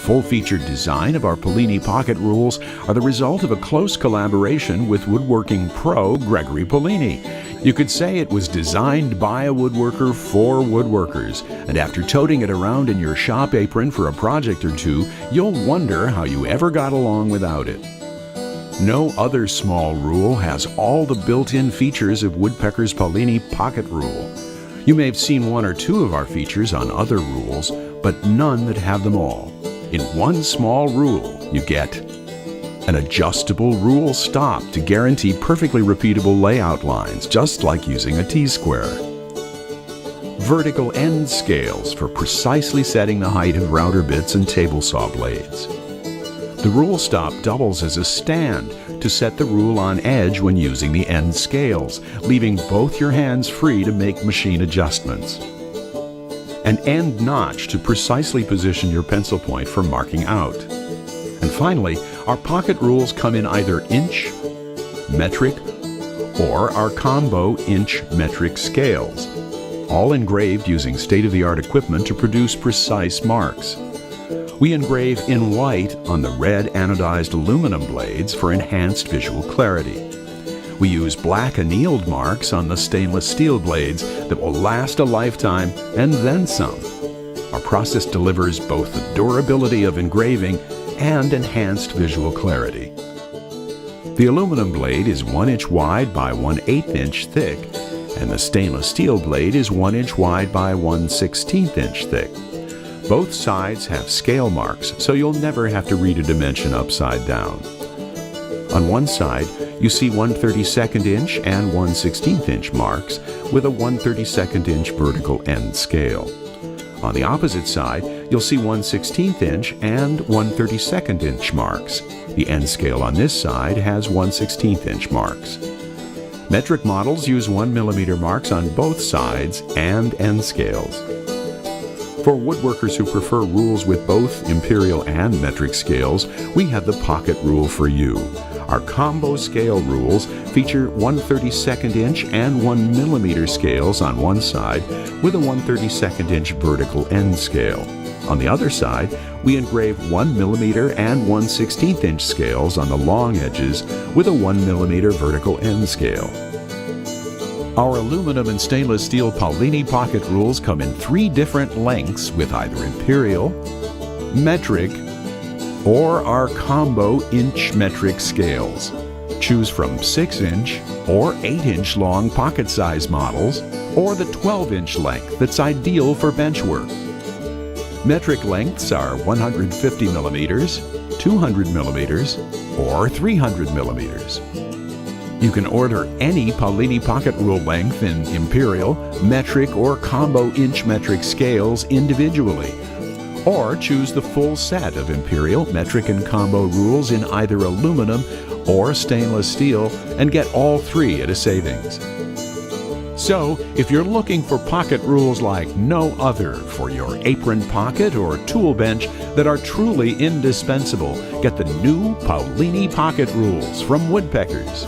full-featured design of our Paolini Pocket Rules are the result of a close collaboration with woodworking pro Greg Paolini. You could say it was designed by a woodworker for woodworkers, and after toting it around in your shop apron for a project or two, you'll wonder how you ever got along without it. No other small rule has all the built-in features of Woodpecker's Paolini Pocket Rule. You may have seen one or two of our features on other rules, but none that have them all. In one small rule, you get an adjustable rule stop to guarantee perfectly repeatable layout lines, just like using a T-square. Vertical end scales for precisely setting the height of router bits and table saw blades. The rule stop doubles as a stand to set the rule on edge when using the end scales, leaving both your hands free to make machine adjustments. An end notch to precisely position your pencil point for marking out. And finally, our pocket rules come in either inch, metric, or our combo inch metric scales, all engraved using state-of-the-art equipment to produce precise marks. We engrave in white on the red anodized aluminum blades for enhanced visual clarity. We use black annealed marks on the stainless steel blades that will last a lifetime and then some. Our process delivers both the durability of engraving and enhanced visual clarity. The aluminum blade is 1 inch wide by 1/8 inch thick, and the stainless steel blade is 1 inch wide by 1/16 inch thick. Both sides have scale marks, so you'll never have to read a dimension upside down. On one side, you see 1/32 inch and 1/16 inch marks with a 1/32 inch vertical end scale. On the opposite side, you'll see 1/16 inch and 1/32 inch marks. The end scale on this side has 1/16 inch marks. Metric models use 1 mm marks on both sides and end scales. For woodworkers who prefer rules with both imperial and metric scales, we have the Pocket Rule for you. Our combo scale rules feature 1/32 inch and 1 mm scales on one side with a 1/32 inch vertical end scale. On the other side, we engrave 1 mm and 1/16 inch scales on the long edges with a 1 mm vertical end scale. Our aluminum and stainless steel Paolini Pocket Rules come in 3 different lengths with either imperial, metric, or our combo inch metric scales. Choose from 6 inch or 8 inch long pocket size models, or the 12 inch length that's ideal for bench work. Metric lengths are 150 millimeters, 200 millimeters, or 300 millimeters. You can order any Paolini Pocket Rule length in imperial, metric, or combo inch metric scales individually, or choose the full set of imperial, metric, and combo rules in either aluminum or stainless steel and get all 3 at a savings. So, if you're looking for pocket rules like no other for your apron pocket or tool bench that are truly indispensable, get the new Paolini Pocket Rules from Woodpeckers.